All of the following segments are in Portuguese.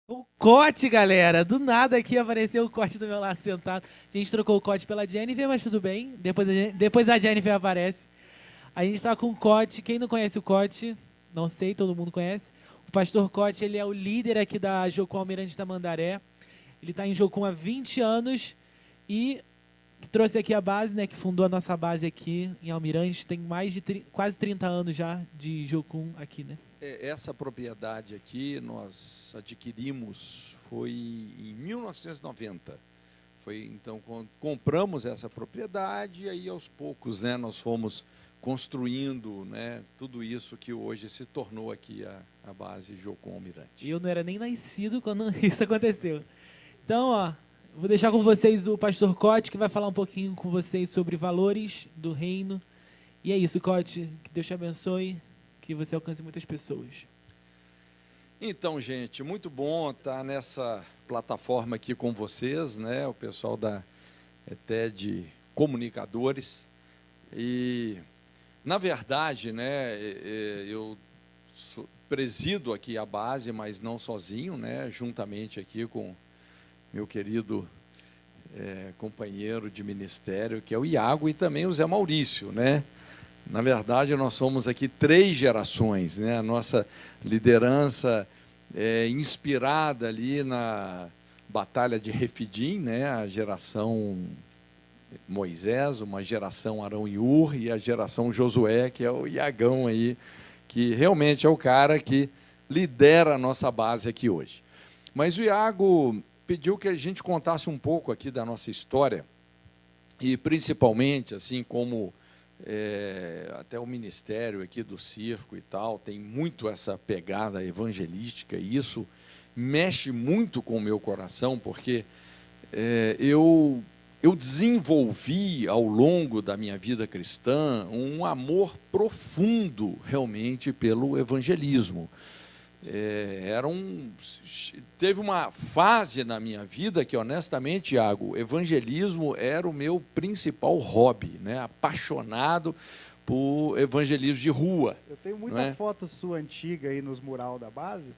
O Cote, galera. Do nada aqui apareceu o Cote do meu lado sentado. A gente trocou o Cote pela Jennifer, mas tudo bem. Depois a Jennifer aparece. A gente tá com o Cote. Quem não conhece o Cote, não sei, todo mundo conhece. O pastor Cote, ele é o líder aqui da Jocum Almirante Tamandaré. Ele tá em Jocum há 20 anos e que trouxe aqui a base, né, que fundou a nossa base aqui em Almirante. Tem mais de quase 30 anos já de Jocum aqui, né? Essa propriedade aqui nós adquirimos foi em 1990. Foi então quando compramos essa propriedade e aí aos poucos, né, nós fomos construindo, né, tudo isso que hoje se tornou aqui a base Jocum Almirante. Eu não era nem nascido quando isso aconteceu. Então, ó, vou deixar com vocês o pastor Cote, que vai falar um pouquinho com vocês sobre valores do reino. E é isso, Cote. Que Deus te abençoe, que você alcance muitas pessoas. Então, gente, muito bom estar nessa plataforma aqui com vocês, né, o pessoal da TED Comunicadores. E, na verdade, né, eu presido aqui a base, mas não sozinho, né, juntamente aqui com meu querido companheiro de ministério, que é o Iago, e também o Zé Maurício, né? Na verdade, nós somos aqui 3 gerações, né? A nossa liderança é inspirada ali na Batalha de Refidim, né? A geração Moisés, uma geração Arão e Ur, e a geração Josué, que é o Iagão aí, que realmente é o cara que lidera a nossa base aqui hoje. Mas o Iago pediu que a gente contasse um pouco aqui da nossa história, e principalmente, assim como até o ministério aqui do circo e tal, tem muito essa pegada evangelística, e isso mexe muito com o meu coração, porque eu desenvolvi ao longo da minha vida cristã um amor profundo realmente pelo evangelismo. Teve uma fase na minha vida que, honestamente, Iago, evangelismo era o meu principal hobby, né? Apaixonado por evangelismo de rua. Eu tenho muita foto sua antiga aí nos mural da base,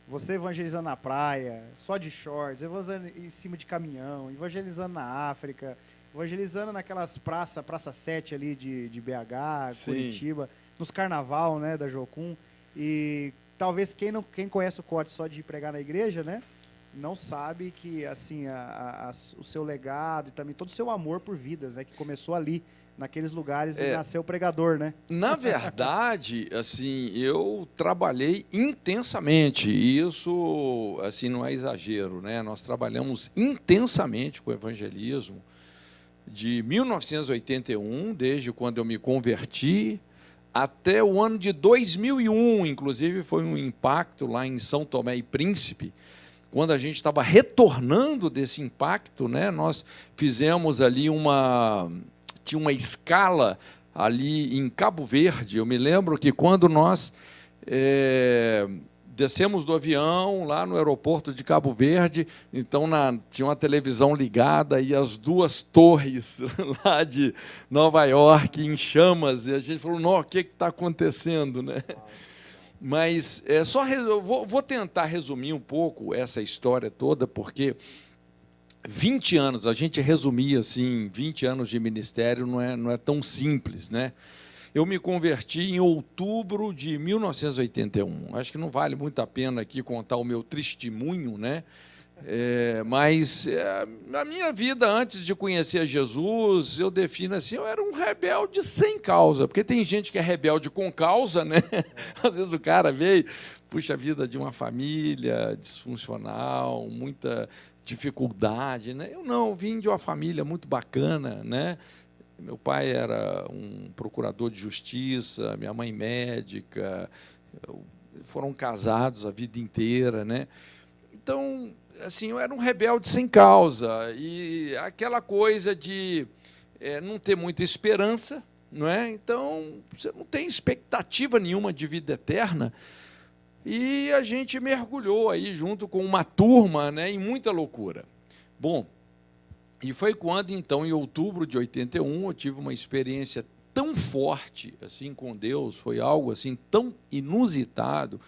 você evangelizando na praia, só de shorts, evangelizando em cima de caminhão, evangelizando na África, evangelizando naquelas Praça 7 ali de BH, Sim. Curitiba, nos carnaval, né, da Jocum. E talvez quem conhece o Cote só de pregar na igreja, né, não sabe que assim o seu legado e também todo o seu amor por vidas, né, que começou ali naqueles lugares e nasceu o pregador, né? Na verdade, assim, eu trabalhei intensamente, e isso, assim, não é exagero, né? Nós trabalhamos intensamente com o evangelismo de 1981, desde quando eu me converti, até o ano de 2001, inclusive foi um impacto lá em São Tomé e Príncipe, quando a gente estava retornando desse impacto, né? Nós fizemos ali tinha uma escala ali em Cabo Verde. Eu me lembro que quando nós descemos do avião lá no aeroporto de Cabo Verde, então tinha uma televisão ligada e as 2 torres lá de Nova York em chamas, e a gente falou, não, o que está acontecendo, né? Mas eu vou tentar resumir um pouco essa história toda, porque 20 anos, a gente resumir assim, 20 anos de ministério não é tão simples, né? Eu me converti em outubro de 1981. Acho que não vale muito a pena aqui contar o meu testemunho, né? Mas a minha vida antes de conhecer Jesus, eu defino assim, eu era um rebelde sem causa, porque tem gente que é rebelde com causa, né? Às vezes o cara veio, puxa, a vida de uma família disfuncional, muita dificuldade, né? Eu não, vim de uma família muito bacana, né? Meu pai era um procurador de justiça, minha mãe médica, foram casados a vida inteira, né? Então, assim, eu era um rebelde sem causa, e aquela coisa de não ter muita esperança, não é? Então, você não tem expectativa nenhuma de vida eterna, e a gente mergulhou aí junto com uma turma, né, em muita loucura. Bom, e foi quando, então, em outubro de 81, eu tive uma experiência tão forte assim com Deus, foi algo assim tão inusitado,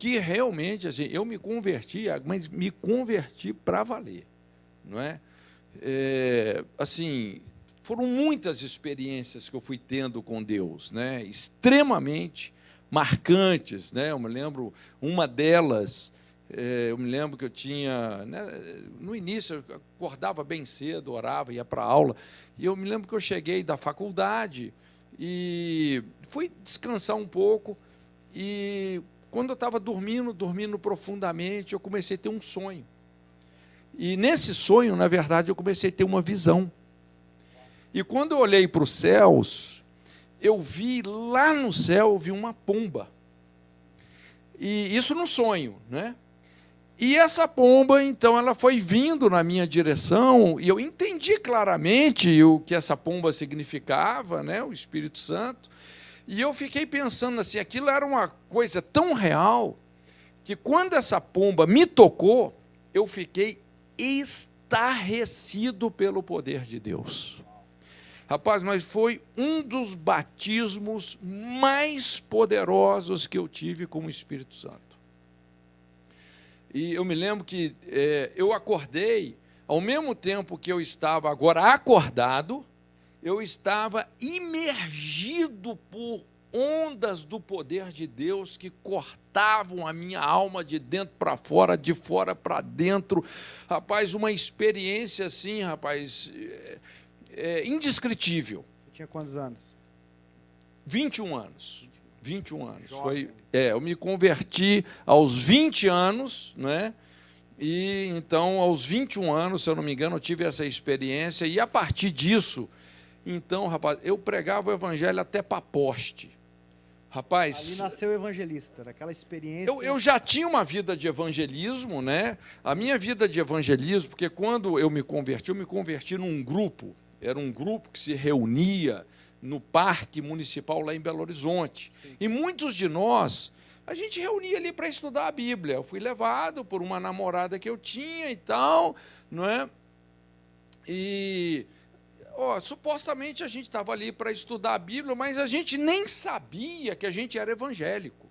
que realmente, assim, eu me converti, mas me converti para valer, não é? Assim, foram muitas experiências que eu fui tendo com Deus, né? Extremamente marcantes, né? Eu me lembro, uma delas, eu me lembro que eu tinha, né, no início, eu acordava bem cedo, orava, ia para a aula, e eu me lembro que eu cheguei da faculdade e fui descansar um pouco, e quando eu estava dormindo profundamente, eu comecei a ter um sonho. E nesse sonho, na verdade, eu comecei a ter uma visão. E quando eu olhei para os céus, eu vi lá no céu, eu vi uma pomba. E isso no sonho, né? E essa pomba, então, ela foi vindo na minha direção, e eu entendi claramente o que essa pomba significava, né? O Espírito Santo. E eu fiquei pensando assim, aquilo era uma coisa tão real, que quando essa pomba me tocou, eu fiquei estarrecido pelo poder de Deus. Rapaz, mas foi um dos batismos mais poderosos que eu tive com o Espírito Santo. E eu me lembro que eu acordei, ao mesmo tempo que eu estava agora acordado, eu estava imergido por ondas do poder de Deus que cortavam a minha alma de dentro para fora, de fora para dentro. Rapaz, uma experiência assim, rapaz, indescritível. Você tinha quantos anos? 21 anos. 21 anos. Jovem. Eu me converti aos 20 anos, né? E então, aos 21 anos, se eu não me engano, eu tive essa experiência, e a partir disso, então, rapaz, eu pregava o evangelho até para poste. Rapaz, Ali nasceu o evangelista, naquela experiência. eu já tinha uma vida de evangelismo, né? A minha vida de evangelismo, porque quando eu me converti num grupo, era um grupo que se reunia no Parque Municipal lá em Belo Horizonte. Sim. E muitos de nós, a gente reunia ali para estudar a Bíblia. Eu fui levado por uma namorada que eu tinha e tal, não é? E supostamente a gente estava ali para estudar a Bíblia, mas a gente nem sabia que a gente era evangélico.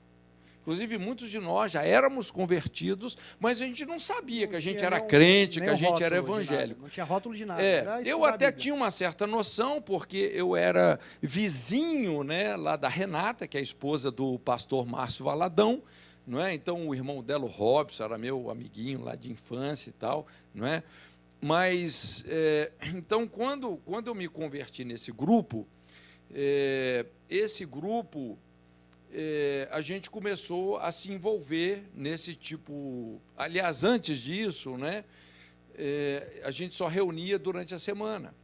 Inclusive, muitos de nós já éramos convertidos, mas a gente não sabia que a gente era crente, que a gente era evangélico. Não tinha rótulo de nada. Eu até tinha uma certa noção, porque eu era vizinho, né, lá da Renata, que é a esposa do pastor Márcio Valadão, não é? Então, o irmão dela, o Robson, era meu amiguinho lá de infância e tal, não é? Mas, então, quando eu me converti nesse grupo, a gente começou a se envolver nesse tipo... Aliás, antes disso, né, a gente só reunia durante a semana.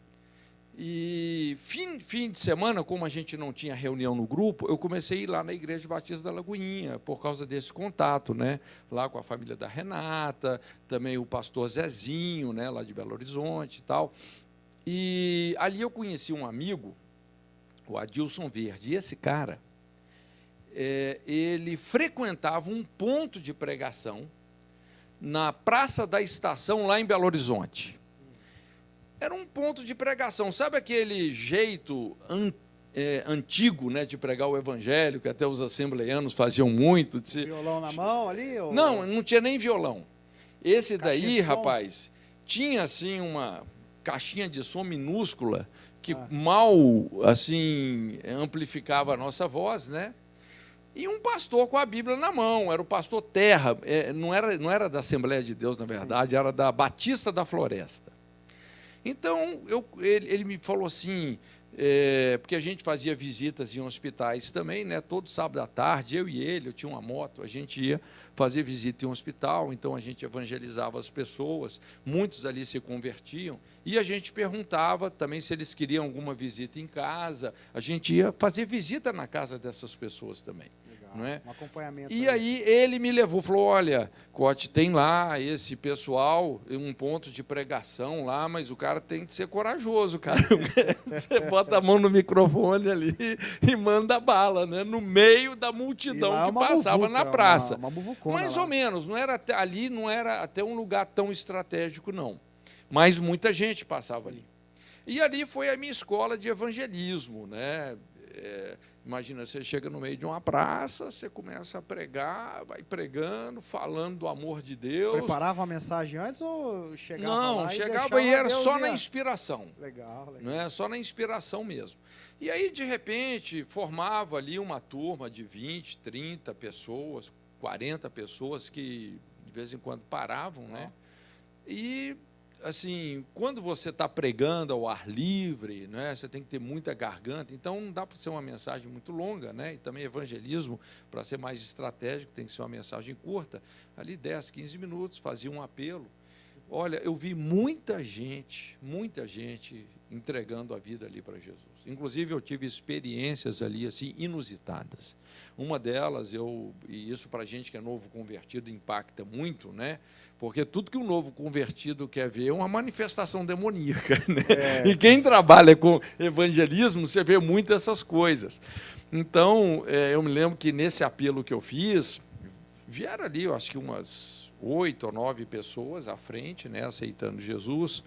E fim de semana, como a gente não tinha reunião no grupo, eu comecei a ir lá na Igreja Batista da Lagoinha, por causa desse contato, né, lá com a família da Renata, também o pastor Zezinho, né, lá de Belo Horizonte e tal. E ali eu conheci um amigo, o Adilson Verde, e esse cara... ele frequentava um ponto de pregação na Praça da Estação, lá em Belo Horizonte. Era um ponto de pregação, sabe aquele jeito antigo, né, de pregar o evangelho, que até os assembleianos faziam muito? Violão na mão ali? Ou... Não tinha nem violão. Esse Caixinha daí, de som? rapaz, tinha assim uma caixinha de som minúscula que mal assim amplificava a nossa voz, né? E um pastor com a Bíblia na mão, era o pastor Terra, não era da Assembleia de Deus, na verdade, era da Batista da Floresta. Então, ele me falou assim, porque a gente fazia visitas em hospitais também, né, todo sábado à tarde, eu e ele, eu tinha uma moto, a gente ia fazer visita em um hospital, então a gente evangelizava as pessoas, muitos ali se convertiam, e a gente perguntava também se eles queriam alguma visita em casa, a gente ia fazer visita na casa dessas pessoas também. Não é? Um acompanhamento. E aí ele me levou, falou, olha, Cote, tem lá esse pessoal, um ponto de pregação lá, mas o cara tem que ser corajoso, cara. Você bota a mão no microfone ali e manda bala, né? No meio da multidão que passava na praça. Uma Mais ou menos, ali não era até um lugar tão estratégico, não. Mas muita gente passava ali. E ali foi a minha escola de evangelismo, né? Imagina, você chega no meio de uma praça, você começa a pregar, vai pregando, falando do amor de Deus. Preparava uma mensagem antes ou chegava lá Não, e chegava e deixava era Deus só ir na lá? inspiração. Legal, legal. Não é? Só na inspiração mesmo. E aí, de repente, formava ali uma turma de 20, 30 pessoas, 40 pessoas que de vez em quando paravam, né? E, assim, quando você está pregando ao ar livre, né, você tem que ter muita garganta, então não dá para ser uma mensagem muito longa, né? E também evangelismo, para ser mais estratégico, tem que ser uma mensagem curta, ali 10, 15 minutos, fazia um apelo. Olha, eu vi muita gente entregando a vida ali para Jesus. Inclusive, eu tive experiências ali, assim, inusitadas. Uma delas, e isso para a gente que é novo convertido impacta muito, né? Porque tudo que um novo convertido quer ver é uma manifestação demoníaca, né? E quem trabalha com evangelismo, você vê muito essas coisas. Então, eu me lembro que nesse apelo que eu fiz, vieram ali, eu acho que umas 8 ou 9 pessoas à frente, né, aceitando Jesus.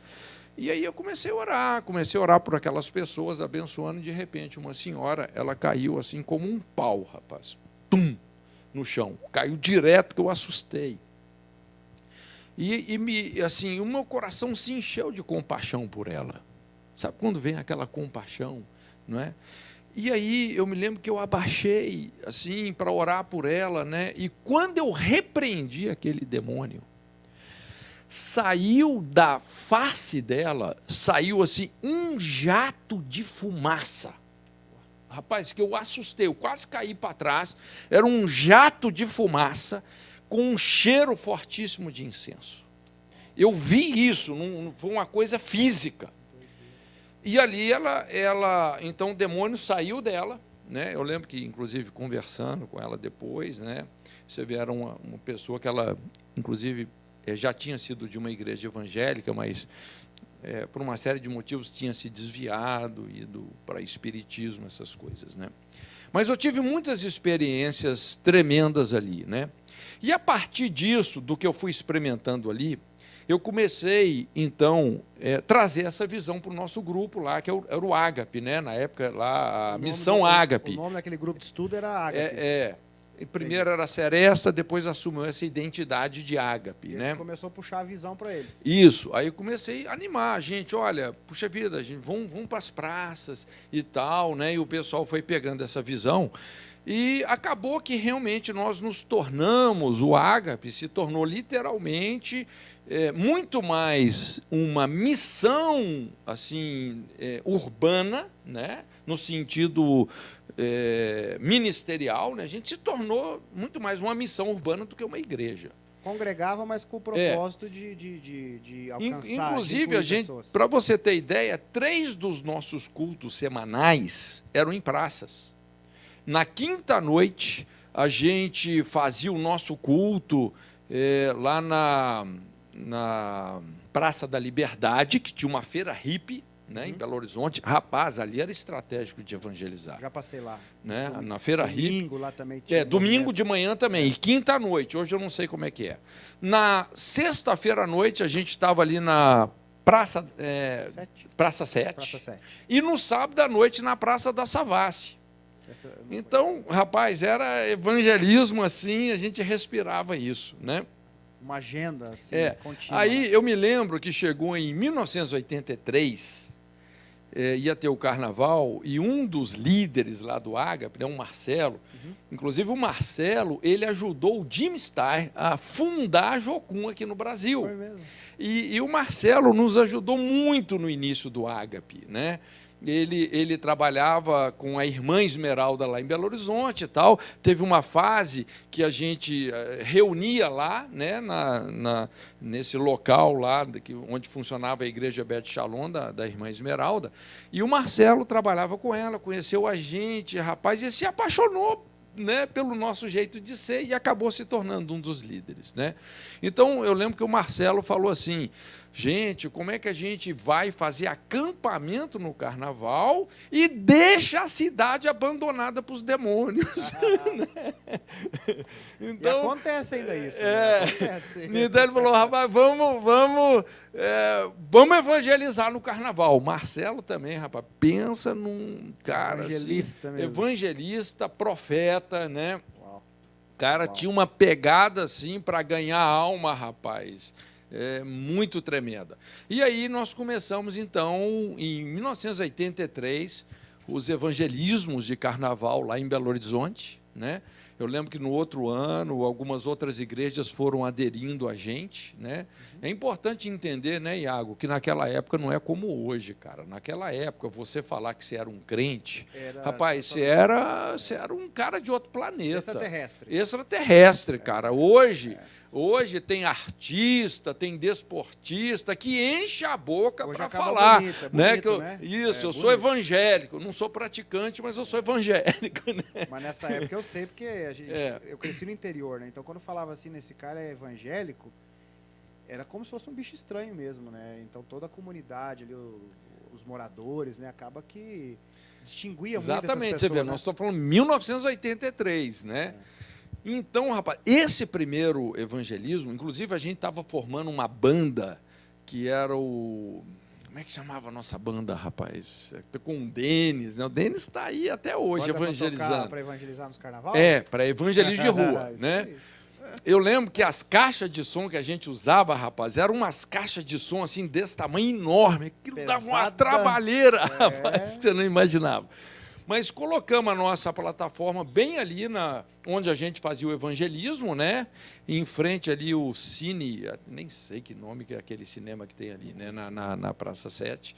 E aí eu comecei a orar por aquelas pessoas, abençoando. De repente, uma senhora, ela caiu assim como um pau, rapaz, tum, no chão, caiu direto, que eu assustei. Assim, o meu coração se encheu de compaixão por ela. Sabe quando vem aquela compaixão, não é? E aí eu me lembro que eu abaixei assim para orar por ela, né? E quando eu repreendi aquele demônio, saiu da face dela, saiu assim um jato de fumaça. Rapaz, que eu assustei, eu quase caí para trás. Era um jato de fumaça com um cheiro fortíssimo de incenso. Eu vi isso, não foi uma coisa física. E ali então o demônio saiu dela, né? Eu lembro que, inclusive, conversando com ela depois, né? Você vê, era uma pessoa que ela, inclusive, já tinha sido de uma igreja evangélica, mas por uma série de motivos tinha se desviado, ido para espiritismo, essas coisas, né? Mas eu tive muitas experiências tremendas ali, né? E a partir disso, do que eu fui experimentando ali, eu comecei, então, trazer essa visão para o nosso grupo lá, que era o Ágape, né? Na época, lá, a Missão Ágape. O nome daquele grupo de estudo era Ágape. Primeiro era Seresta, depois assumiu essa identidade de Ágape, e né? Começou a puxar a visão para eles. Isso, aí eu comecei a animar a gente, olha, puxa vida, gente, vamos para as praças e tal, né? E o pessoal foi pegando essa visão. E acabou que realmente nós nos tornamos, o Ágape se tornou literalmente muito mais uma missão assim urbana, né? No sentido ministerial, né? A gente se tornou muito mais uma missão urbana do que uma igreja. Congregava, mas com o propósito de alcançar, inclusive, a gente, para você ter ideia, 3 dos nossos cultos semanais eram em praças. Na quinta noite, a gente fazia o nosso culto lá na Praça da Liberdade, que tinha uma feira hippie, né, em Belo Horizonte. Rapaz, ali era estratégico de evangelizar. Já passei lá. Né, na feira hippie. Domingo lá também tinha. Domingo de manhã também, e quinta noite. Hoje eu não sei como é que é. Na sexta-feira à noite, a gente estava ali na Praça 7. E no sábado à noite, na Praça da Savassi. Então, rapaz, era evangelismo assim, a gente respirava isso, né? Uma agenda assim, contínua. Aí eu me lembro que chegou em 1983, ia ter o carnaval, e um dos líderes lá do Ágape, né, o Marcelo, inclusive o Marcelo, ele ajudou o Jim Starr a fundar a Jocum aqui no Brasil. Foi mesmo. E o Marcelo nos ajudou muito no início do Ágape, né? Ele trabalhava com a irmã Esmeralda lá em Belo Horizonte e tal. Teve uma fase que a gente reunia lá, né, nesse local lá onde funcionava a igreja Beth Shalom da irmã Esmeralda. E o Marcelo trabalhava com ela, conheceu a gente, rapaz, e se apaixonou, né, pelo nosso jeito de ser e acabou se tornando um dos líderes, né? Então, eu lembro que o Marcelo falou assim, gente, como é que a gente vai fazer acampamento no carnaval e deixa a cidade abandonada para os demônios? Então, e acontece ainda isso. Acontece. Então ele falou, rapaz, vamos evangelizar no carnaval. Marcelo também, rapaz, pensa num cara evangelista, assim, mesmo. Evangelista, profeta, né? Uau. O cara tinha uma pegada assim para ganhar alma, rapaz. Muito tremenda. E aí nós começamos, então, em 1983, os evangelismos de carnaval lá em Belo Horizonte, né? Eu lembro que no outro ano, algumas outras igrejas foram aderindo a gente, né? É importante entender, né, Iago, que naquela época não é como hoje, cara. Naquela época, você falar que você era um crente, rapaz, você era um cara de outro planeta. Extraterrestre. Extraterrestre, cara. Hoje tem artista, tem desportista que enche a boca para falar. Bonito, né? Isso, eu sou evangélico. Não sou praticante, mas eu sou evangélico. Né? Mas nessa época eu sei, porque eu cresci no interior, né? Então quando falava assim, nesse cara é evangélico, era como se fosse um bicho estranho mesmo, né? Então toda a comunidade ali, os moradores, né? Acaba que distinguia muito essas pessoas. Exatamente, você vê, nós estamos falando de 1983, né? Então, rapaz, esse primeiro evangelismo, inclusive a gente estava formando uma banda que era o... Como é que chamava a nossa banda, rapaz? Com o Denis, né? O Denis está aí até hoje evangelizando. Para evangelizar nos carnaval? Para evangelismo de rua, né? Eu lembro que as caixas de som que a gente usava, rapaz, eram umas caixas de som assim desse tamanho enorme. Aquilo dava uma trabalheira, rapaz, que você não imaginava. Mas colocamos a nossa plataforma bem ali onde a gente fazia o evangelismo, né? Em frente ali o Cine, nem sei que nome que é aquele cinema que tem ali, né? Na Praça 7.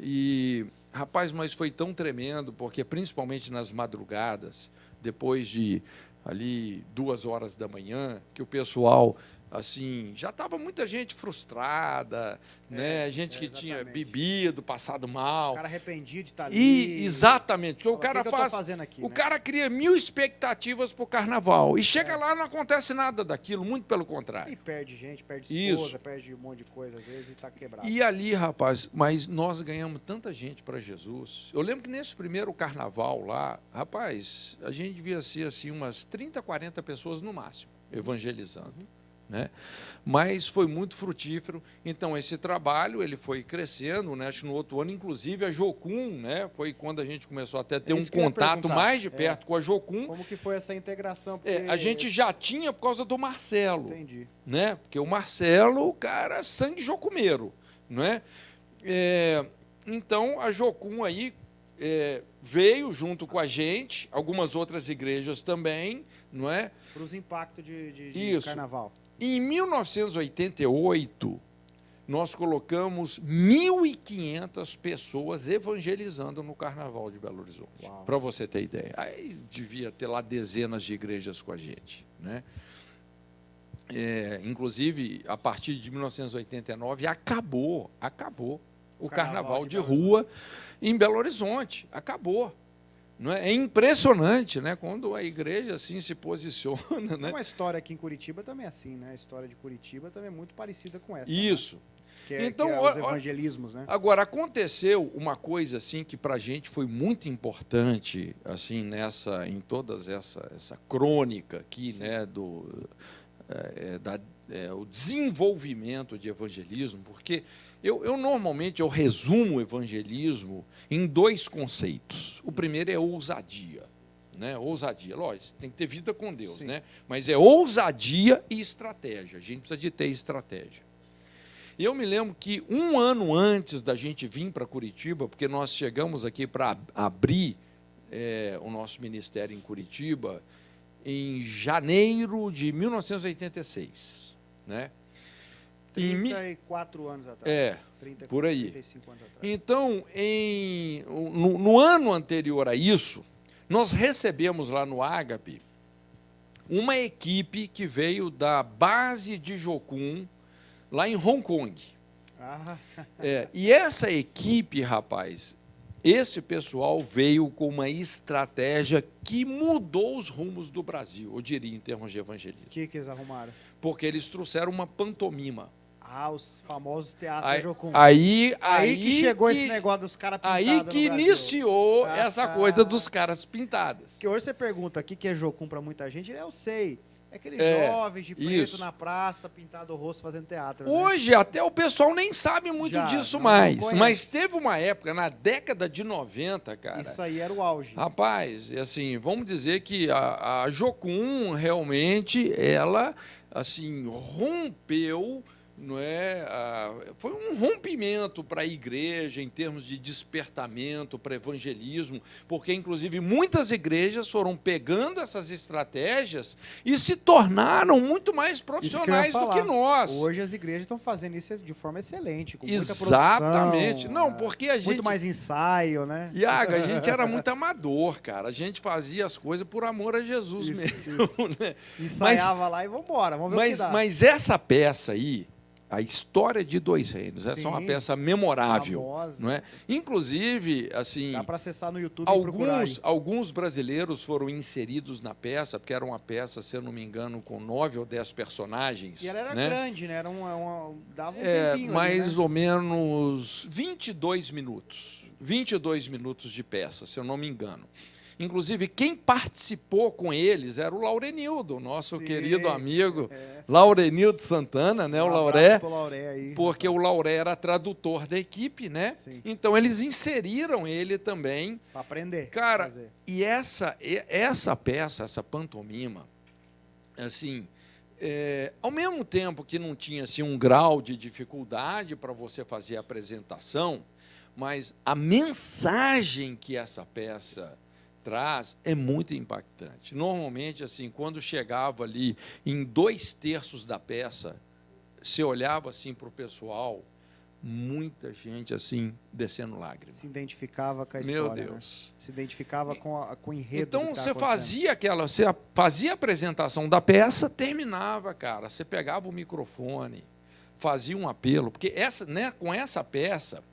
E, rapaz, mas foi tão tremendo, porque principalmente nas madrugadas, depois de ali 2 horas da manhã, que o pessoal... assim, já estava muita gente frustrada, né? Gente que tinha bebido, passado mal. O cara arrependido de estar ali. Exatamente, porque o cara aqui, o cara cria 1000 expectativas para o carnaval e chega lá e não acontece nada daquilo, muito pelo contrário. E perde gente, perde esposa, perde um monte de coisa, às vezes, e está quebrado. E ali, rapaz, mas nós ganhamos tanta gente para Jesus. Eu lembro que nesse primeiro carnaval lá, rapaz, a gente devia ser assim umas 30, 40 pessoas no máximo, evangelizando. Né? Mas foi muito frutífero. Então, esse trabalho ele foi crescendo, né? Acho que no outro ano, inclusive, a Jocum, né? Foi quando a gente começou até a ter um contato mais de perto com a Jocum. Como que foi essa integração? Porque... a gente já tinha por causa do Marcelo. Entendi. Né? Porque o Marcelo, o cara, é sangue jocumeiro. Né? Então, a Jocum aí veio junto com a gente, algumas outras igrejas também, não é? Para os impactos de carnaval. Em 1988, nós colocamos 1.500 pessoas evangelizando no Carnaval de Belo Horizonte, para você ter ideia. Aí devia ter lá dezenas de igrejas com a gente. Né? Inclusive, a partir de 1989, acabou o Carnaval de rua em Belo Horizonte. Acabou. Não é impressionante, né? Quando a igreja assim se posiciona. Né? Uma história aqui em Curitiba também é assim, né? A história de Curitiba também é muito parecida com essa. Isso. Né? Então, que é os evangelismos, né? Agora, aconteceu uma coisa assim que para a gente foi muito importante, assim, em todas essa crônica aqui, né? O desenvolvimento de evangelismo, porque eu normalmente resumo o evangelismo em 2 conceitos. O primeiro é ousadia. Né? Ousadia, lógico, tem que ter vida com Deus, né? Mas é ousadia e estratégia. A gente precisa de ter estratégia. E eu me lembro que 1 ano antes da gente vir para Curitiba, porque nós chegamos aqui para abrir o nosso ministério em Curitiba em janeiro de 1986, né? 34 anos atrás. 30, por aí. 35 anos atrás. Então, no ano anterior a isso, nós recebemos lá no Ágape uma equipe que veio da base de Jocum, lá em Hong Kong. E essa equipe, rapaz, esse pessoal veio com uma estratégia que mudou os rumos do Brasil, eu diria, em termos de evangelismo. O que eles arrumaram? Porque eles trouxeram uma pantomima. Os famosos teatros Aí, da Jocum. aí, Aí que chegou esse negócio dos caras pintados aí que iniciou essa coisa dos caras pintadas. Que hoje você pergunta o que é Jocum pra muita gente, eu sei. É aquele jovem de preto isso. na praça, pintado o rosto, fazendo teatro. Né? Hoje até o pessoal nem sabe muito Já, disso não mais. conhece. Mas teve uma época, na década de 90, cara. Isso aí era o auge. Rapaz, assim, vamos dizer que a Jocum realmente, ela, assim, rompeu, não é? Foi um rompimento para a igreja em termos de despertamento, para evangelismo, porque, inclusive, muitas igrejas foram pegando essas estratégias e se tornaram muito mais profissionais do que nós. Hoje as igrejas estão fazendo isso de forma excelente, com muita Exatamente. produção, Não, porque a gente... muito mais ensaio, né? Iago, a gente era muito amador, cara. A gente fazia as coisas por amor a Jesus mesmo. Né? Ensaiava lá e vambora, vamos ver o que dá. Mas essa peça aí, a História de Dois Reinos, essa é uma Sim, peça memorável. famosa. Não é? Inclusive, assim, Dá para acessar no YouTube e procurar aí. alguns brasileiros foram inseridos na peça, porque era uma peça, se eu não me engano, com 9 ou 10 personagens. E ela era né? grande, né? Era dava um tempinho mais ali, né? ou menos 22 minutos. 22 minutos de peça, se eu não me engano. Inclusive, quem participou com eles era o Laurenildo, nosso Sim, querido amigo Laurenildo Santana, né? O Lauré, aí, porque o Lauré era tradutor da equipe, né? Sim. Então, eles inseriram ele também. Para aprender. Cara, fazer. e essa peça, essa pantomima, assim, ao mesmo tempo que não tinha assim, um grau de dificuldade para você fazer a apresentação, mas a mensagem que essa peça traz é muito impactante. Normalmente, assim, quando chegava ali em 2/3 da peça, você olhava assim para o pessoal, muita gente assim descendo lágrimas. Se identificava com a Meu história. Deus. Né? Se identificava com o enredo. Então do que você tava acontecendo. você fazia a apresentação da peça, terminava, cara. Você pegava o microfone, fazia um apelo, porque com essa peça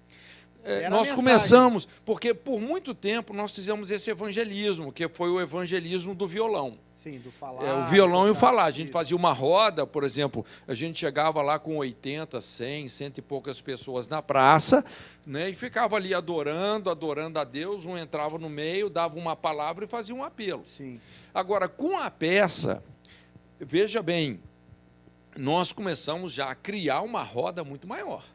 nós começamos, porque por muito tempo nós fizemos esse evangelismo, que foi o evangelismo do violão. Sim, do falar. O violão e o falar. A gente fazia uma roda, por exemplo, a gente chegava lá com 80, 100, cento e poucas pessoas na praça, né, e ficava ali adorando a Deus, um entrava no meio, dava uma palavra e fazia um apelo. Sim. Agora, com a peça, veja bem, nós começamos já a criar uma roda muito maior.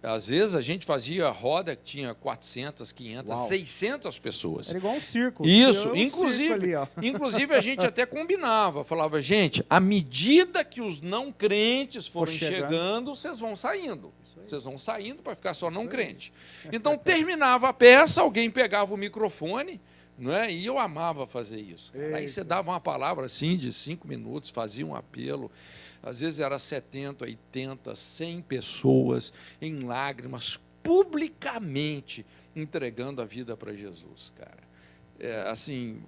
Às vezes a gente fazia roda que tinha 400, 500, Uau. 600 pessoas. Era igual um circo. Isso, um inclusive, circo ali, ó. inclusive a gente até combinava, falava, gente, à medida que os não crentes forem chegando, vocês vão saindo. Vocês vão saindo para ficar só não crente. Então, terminava a peça, alguém pegava o microfone, não é? E eu amava fazer isso. Cara. Aí você dava uma palavra assim de 5 minutos, fazia um apelo. Às vezes era 70, 80, 100 pessoas em lágrimas, publicamente entregando a vida para Jesus, cara. Assim,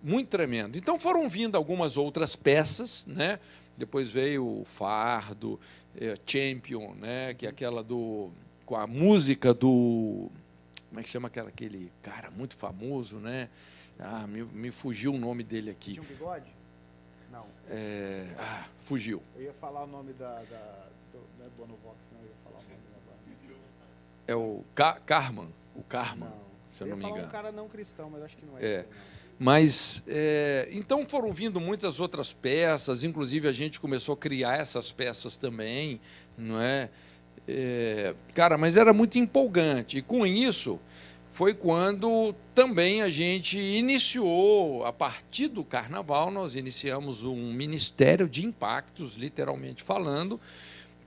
muito tremendo. Então foram vindo algumas outras peças, né? Depois veio o Fardo, Champion, né? Que é aquela com a música do... Como é que chama aquele cara muito famoso, né? Me fugiu o nome dele aqui. Tinha um bigode? Não. Fugiu. Eu ia falar o nome não é Bonovox, não, eu ia falar o nome agora. É o Carman, Não. Se eu não me engano. Eu ia falar um cara não cristão, mas acho que não é. Esse, não. Mas, então foram vindo muitas outras peças, inclusive a gente começou a criar essas peças também, não é? Cara, mas era muito empolgante, e com isso foi quando também a gente iniciou, a partir do Carnaval, nós iniciamos um Ministério de Impactos, literalmente falando,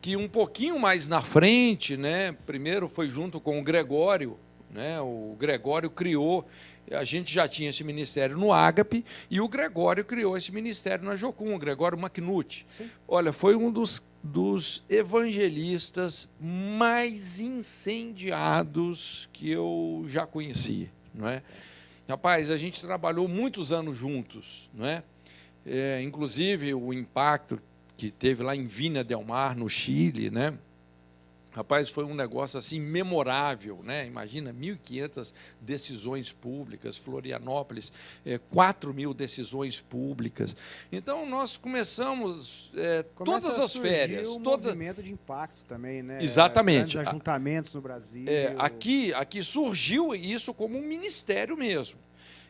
que um pouquinho mais na frente, né, primeiro foi junto com o Gregório, né, o Gregório criou, a gente já tinha esse ministério no Ágape, e o Gregório criou esse ministério na Jocum, o Gregório Macnucci. Sim. Olha, foi um dos evangelistas mais incendiados que eu já conheci, não é? Rapaz, a gente trabalhou muitos anos juntos, não é? Inclusive o impacto que teve lá em Viña del Mar, no Chile, né? Rapaz, foi um negócio assim memorável, né? Imagina, 1.500 decisões públicas, Florianópolis, 4.000 decisões públicas. Então, nós começamos Começa todas a as surgir férias. um movimento de impacto também, né? Exatamente. Grandes ajuntamentos no Brasil. Aqui surgiu isso como um ministério mesmo.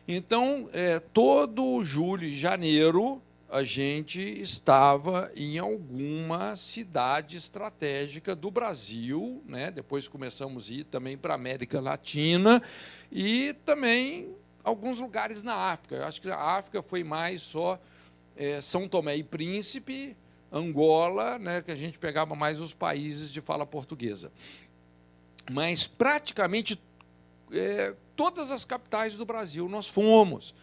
Então, todo julho e janeiro, a gente estava em alguma cidade estratégica do Brasil, né? Depois começamos a ir também para a América Latina e também alguns lugares na África. Eu acho que a África foi mais só São Tomé e Príncipe, Angola, né? Que a gente pegava mais os países de fala portuguesa. Mas praticamente todas as capitais do Brasil nós fomos.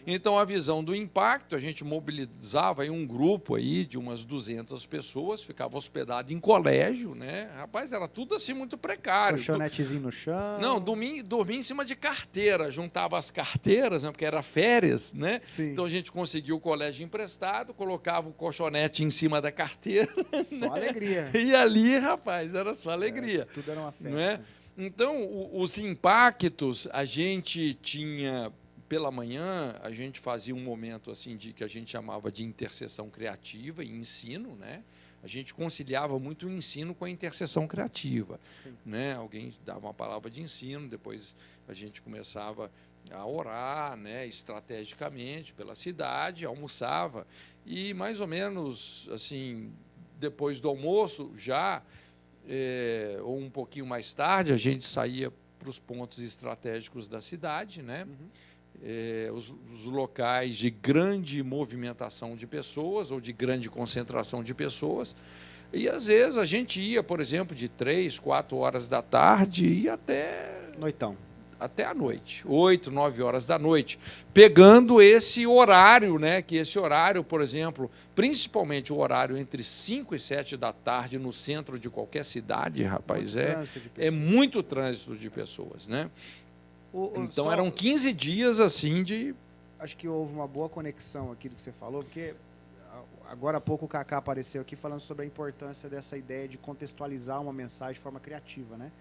Então, a visão do impacto, a gente mobilizava aí um grupo aí de umas 200 pessoas, ficava hospedado em colégio, né? Rapaz, era tudo assim muito precário. Colchonetezinho no chão. Não, dormia em cima de carteira, juntava as carteiras, né? Porque era férias, né? Sim. Então, a gente conseguiu o colégio emprestado, colocava o colchonete em cima da carteira. Só alegria. E ali, rapaz, era só alegria. Tudo era uma festa. Não é? Então, os impactos, a gente tinha... Pela manhã, a gente fazia um momento assim que a gente chamava de interseção criativa e ensino, né? A gente conciliava muito o ensino com a interseção criativa, né? Alguém dava uma palavra de ensino, depois a gente começava a orar, né, estrategicamente pela cidade, almoçava e mais ou menos assim, depois do almoço, já ou um pouquinho mais tarde, a gente saía para os pontos estratégicos da cidade, né? Os locais de grande movimentação de pessoas ou de grande concentração de pessoas. E, às vezes, a gente ia, por exemplo, de 3, 4 horas da tarde e até... Noitão. Até a noite, 8, 9 horas da noite, pegando esse horário, né? Que esse horário, por exemplo, principalmente o horário entre 5 e 7 da tarde no centro de qualquer cidade, rapaz, é muito trânsito de pessoas, né? Então, eram 15 dias assim de... Acho que houve uma boa conexão aqui do que você falou, porque agora há pouco o Kaká apareceu aqui falando sobre a importância dessa ideia de contextualizar uma mensagem de forma criativa, né?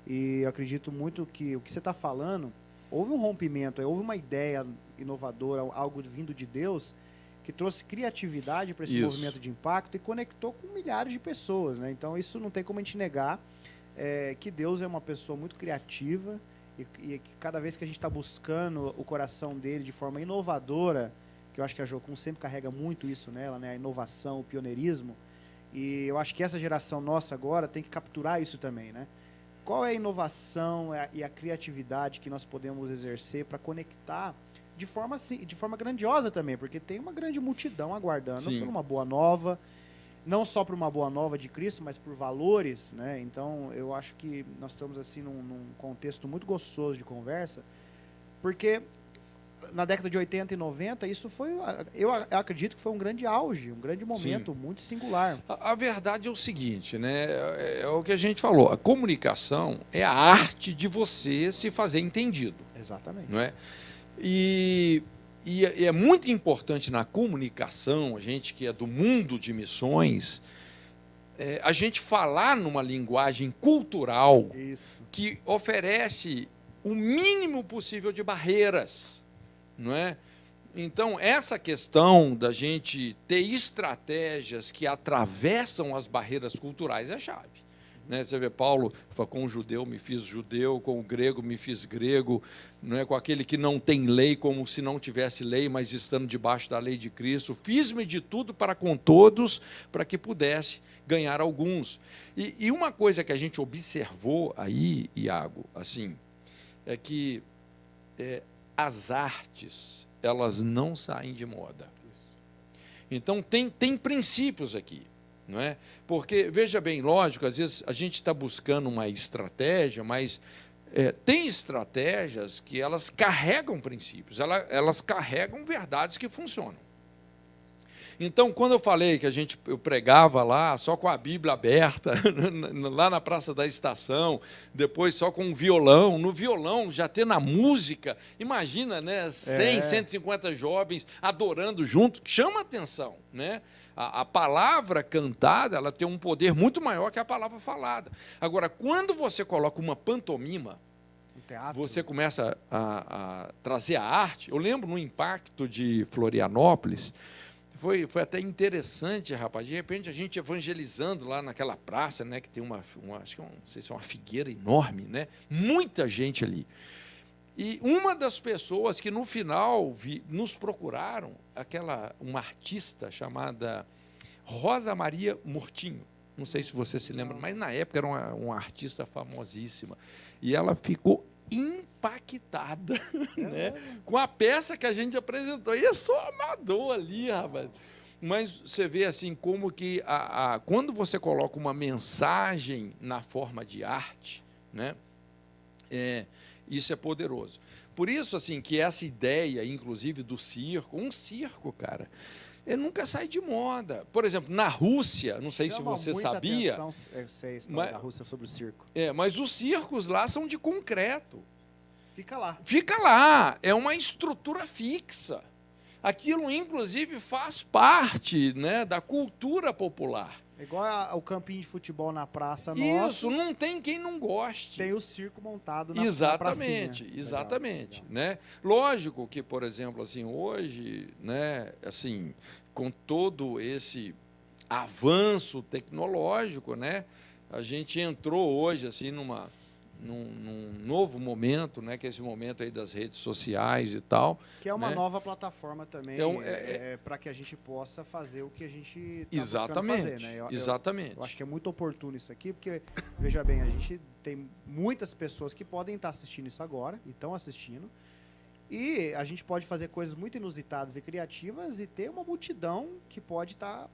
E eu acredito muito que o que você está falando, houve um rompimento, houve uma ideia inovadora, algo vindo de Deus, que trouxe criatividade para esse movimento de impacto e conectou com milhares de pessoas, né? Então, isso não tem como a gente negar que Deus é uma pessoa muito criativa, e cada vez que a gente está buscando o coração dele de forma inovadora, que eu acho que a Jocum sempre carrega muito isso nela, né? A inovação, o pioneirismo, e eu acho que essa geração nossa agora tem que capturar isso também, né? Qual é a inovação e a criatividade que nós podemos exercer para conectar de forma grandiosa também, porque tem uma grande multidão aguardando por uma boa nova, não só por uma boa nova de Cristo, mas por valores, né? Então, eu acho que nós estamos assim num contexto muito gostoso de conversa, porque na década de 80 e 90, isso foi, eu acredito que foi um grande auge, um grande momento, muito singular. A verdade é o seguinte, né? É o que a gente falou, a comunicação é a arte de você se fazer entendido. Exatamente. Não é? E é muito importante na comunicação, a gente que é do mundo de missões, a gente falar numa linguagem cultural que oferece o mínimo possível de barreiras, não é? Então, essa questão da gente ter estratégias que atravessam as barreiras culturais é chave. Né? Você vê, Paulo fala, com o judeu me fiz judeu, com o grego me fiz grego, não é? Com aquele que não tem lei, como se não tivesse lei, mas estando debaixo da lei de Cristo. Fiz-me de tudo para com todos, para que pudesse ganhar alguns. E uma coisa que a gente observou aí, Iago, assim, é que as artes, elas não saem de moda. Então, tem princípios aqui. Não é? Porque, veja bem, lógico, às vezes a gente está buscando uma estratégia, mas tem estratégias que elas carregam princípios, elas carregam verdades que funcionam. Então, quando eu falei que eu pregava lá, só com a Bíblia aberta, lá na Praça da Estação, depois só com um violão, no violão, já ter na música, imagina, né, 100, 150 jovens adorando junto, chama atenção, né? A palavra cantada, ela tem um poder muito maior que a palavra falada. Agora, quando você coloca uma pantomima, você começa a trazer a arte. Eu lembro no Impacto de Florianópolis, foi até interessante, rapaz. De repente, a gente evangelizando lá naquela praça, né, que tem acho que não sei se é uma figueira enorme, né? Muita gente ali. E uma das pessoas que no final nos procuraram, uma artista chamada Rosa Maria Murtinho. Não sei se você se lembra, mas na época era uma artista famosíssima. E ela ficou impactada, né, com a peça que a gente apresentou. E é só amador ali, rapaz. Mas você vê assim como que quando você coloca uma mensagem na forma de arte, né, isso é poderoso. Por isso, assim, que essa ideia, inclusive, do circo, um circo, cara, ele nunca sai de moda. Por exemplo, na Rússia, não sei se você sabia... Essa história da Rússia sobre o circo. Mas os circos lá são de concreto. Fica lá. Fica lá. É uma estrutura fixa. Aquilo, inclusive, faz parte, né, da cultura popular. É igual o campinho de futebol na praça nossa. Isso, não tem quem não goste. Tem o circo montado na Exatamente, pracinha. exatamente. Legal. Né? Lógico que, por exemplo, assim, hoje, né, assim, com todo esse avanço tecnológico, né, a gente entrou hoje assim, num novo momento, né, que é esse momento aí das redes sociais e tal. Que é uma né? nova plataforma também, para que a gente possa fazer o que a gente está buscando fazer. Né? Exatamente. Eu acho que é muito oportuno isso aqui, porque, veja bem, a gente tem muitas pessoas que podem estar assistindo isso agora, e estão assistindo, e a gente pode fazer coisas muito inusitadas e criativas e ter uma multidão que pode estar...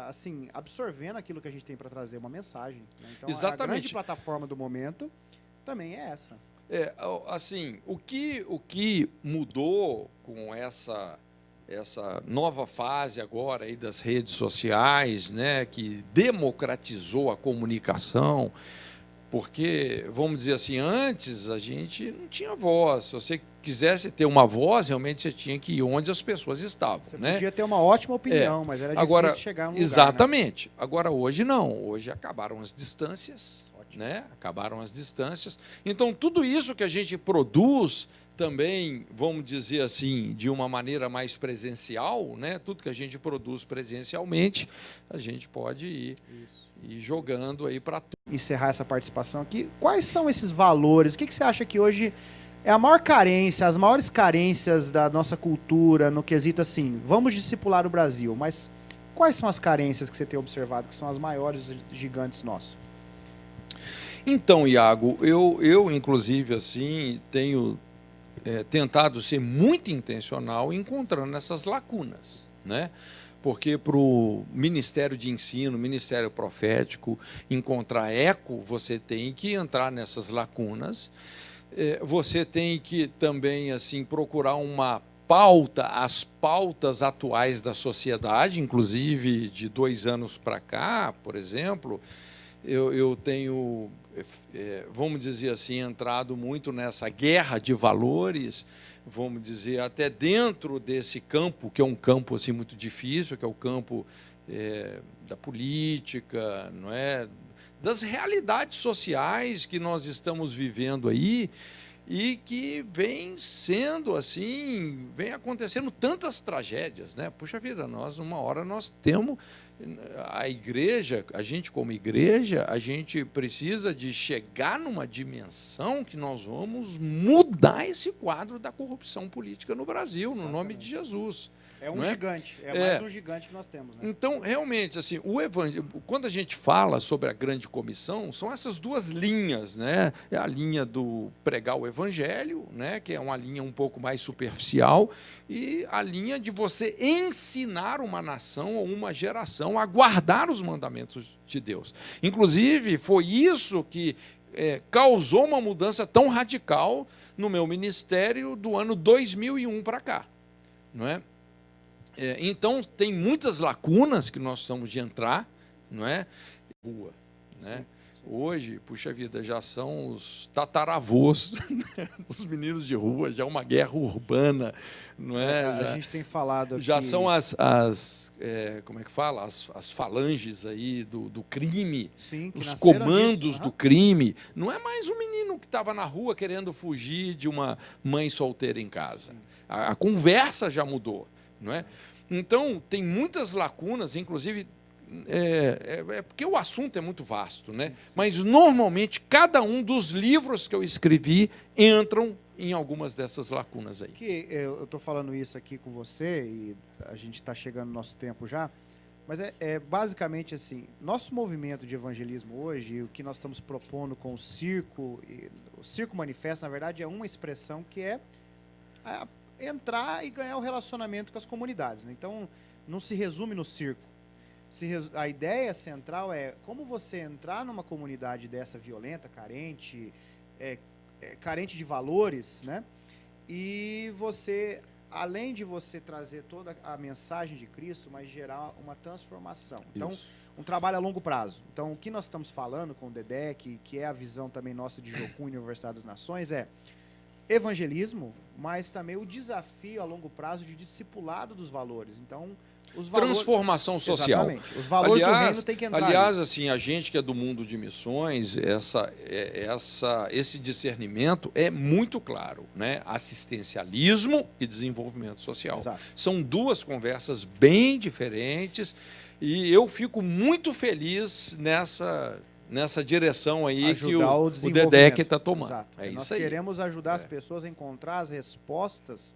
assim, absorvendo aquilo que a gente tem para trazer, uma mensagem. Né? Então, exatamente. A grande plataforma do momento também é essa. Assim, o que mudou com essa nova fase agora aí das redes sociais, né, que democratizou a comunicação, porque, vamos dizer assim, antes a gente não tinha voz. Se você quisesse ter uma voz, realmente você tinha que ir onde as pessoas estavam. Você né? podia ter uma ótima opinião, mas era difícil chegar num lugar. Exatamente. Né? Agora, hoje não. Hoje acabaram as distâncias. Né? Acabaram as distâncias. Então, tudo isso que a gente produz também, vamos dizer assim, de uma maneira mais presencial, né? Tudo que a gente produz presencialmente, a gente pode ir jogando aí para tudo. Encerrar essa participação aqui, quais são esses valores? O que você acha que hoje é a maior carência, as maiores carências da nossa cultura no quesito assim, vamos discipular o Brasil, mas quais são as carências que você tem observado, que são as maiores gigantes nossos? Então, Iago, eu inclusive, assim, tenho tentado ser muito intencional encontrando essas lacunas, né? Porque para o Ministério de Ensino, Ministério Profético, encontrar eco, você tem que entrar nessas lacunas, você tem que também assim procurar uma pauta, as pautas atuais da sociedade, inclusive de 2 anos para cá, por exemplo, eu tenho, vamos dizer assim, entrado muito nessa guerra de valores, vamos dizer, até dentro desse campo, que é um campo assim, muito difícil, que é o campo da política, não é? Das realidades sociais que nós estamos vivendo aí, e que vem sendo assim, vem acontecendo tantas tragédias, né? Puxa vida, uma hora nós temos a igreja, a gente como igreja, a gente precisa de chegar numa dimensão que nós vamos mudar esse quadro da corrupção política no Brasil, no nome de Jesus. É um gigante, mais um gigante que nós temos. Né? Então, realmente, assim, o evangelho, quando a gente fala sobre a grande comissão, são essas 2 linhas, né? É a linha do pregar o evangelho, né? Que é uma linha um pouco mais superficial, e a linha de você ensinar uma nação ou uma geração a guardar os mandamentos de Deus. Inclusive, foi isso que causou uma mudança tão radical no meu ministério do ano 2001 para cá, não é? Então, tem muitas lacunas que nós precisamos de entrar, não é? Rua, né? Sim. Hoje, puxa vida, já são os tataravôs dos meninos de rua, já é uma guerra urbana, não é? A gente tem falado aqui... Já são como é que fala? As falanges aí do crime, Sim, que os nasceram comandos disso. do crime. Não é mais um menino que estava na rua querendo fugir de uma mãe solteira em casa. A conversa já mudou, não é? Então, tem muitas lacunas, inclusive... porque o assunto é muito vasto, né? Sim. Mas, normalmente, cada um dos livros que eu escrevi entram em algumas dessas lacunas aí. Eu estou falando isso aqui com você e a gente está chegando no nosso tempo já, mas é basicamente assim, nosso movimento de evangelismo hoje, o que nós estamos propondo com o Circo Manifesto, na verdade, é uma expressão que é entrar e ganhar o relacionamento com as comunidades, né? Então, não se resume no circo. A ideia central é como você entrar numa comunidade dessa violenta, carente, carente de valores, né? E você, além de você trazer toda a mensagem de Cristo, mas gerar uma transformação. Então, Isso. um trabalho a longo prazo. Então, o que nós estamos falando com o Dedé, que é a visão também nossa de Jocum e Universidade das Nações, é evangelismo, mas também o desafio a longo prazo de discipulado dos valores. Então, os valores... Transformação social. Exatamente. Os valores do reino têm que entrar. Aliás, assim, a gente que é do mundo de missões, esse discernimento é muito claro, né? Assistencialismo e desenvolvimento social. Exato. São duas conversas bem diferentes e eu fico muito feliz nessa direção aí que o Dedé está tomando. Exato. É Nós isso aí. queremos ajudar as pessoas a encontrar as respostas.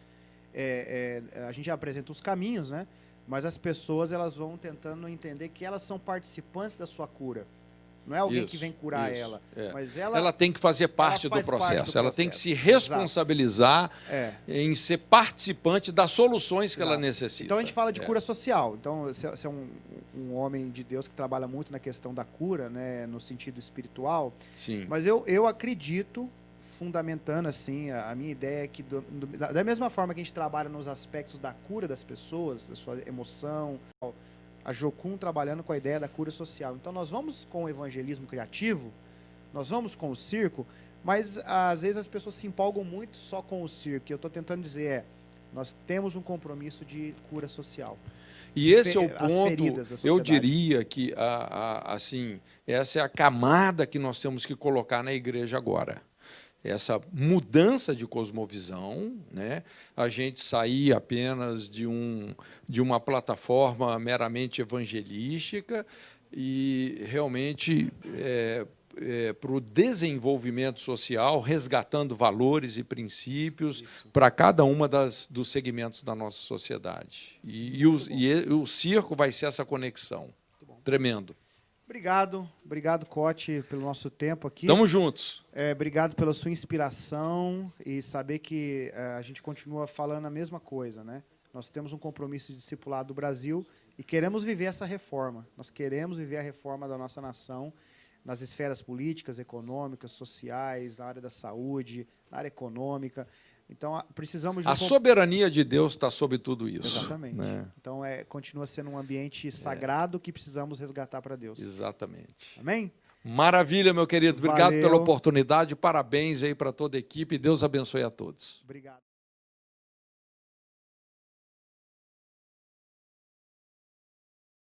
A gente apresenta os caminhos, né? Mas as pessoas elas vão tentando entender que elas são participantes da sua cura. Não é alguém que vem curar ela, mas ela tem que fazer parte do processo. Ela tem que se responsabilizar em ser participante das soluções que ela necessita. Então a gente fala de cura social. Então você é um homem de Deus que trabalha muito na questão da cura, né, no sentido espiritual. Sim. Mas eu acredito, fundamentando assim, a minha ideia é que da mesma forma que a gente trabalha nos aspectos da cura das pessoas, da sua emoção, a Jocum trabalhando com a ideia da cura social. Então nós vamos com o evangelismo criativo, nós vamos com o circo, mas às vezes as pessoas se empolgam muito só com o circo. E eu estou tentando dizer nós temos um compromisso de cura social. E esse é o ponto, eu diria que assim, essa é a camada que nós temos que colocar na igreja agora. Essa mudança de cosmovisão, né? A gente sair apenas de uma plataforma meramente evangelística e realmente para o desenvolvimento social, resgatando valores e princípios para cada uma dos segmentos da nossa sociedade. E o circo vai ser essa conexão. Tremendo. Obrigado, Cote, pelo nosso tempo aqui. Estamos juntos. Obrigado pela sua inspiração e saber que a gente continua falando a mesma coisa, né? Nós temos um compromisso de discipulado do Brasil e queremos viver essa reforma. Nós queremos viver a reforma da nossa nação nas esferas políticas, econômicas, sociais, na área da saúde, na área econômica. Então, precisamos de a soberania de Deus está sobre tudo isso. Exatamente. Né? Então, continua sendo um ambiente sagrado que precisamos resgatar para Deus. Exatamente. Amém? Maravilha, meu querido. Obrigado Valeu. pela oportunidade. Parabéns aí para toda a equipe. Deus abençoe a todos. Obrigado.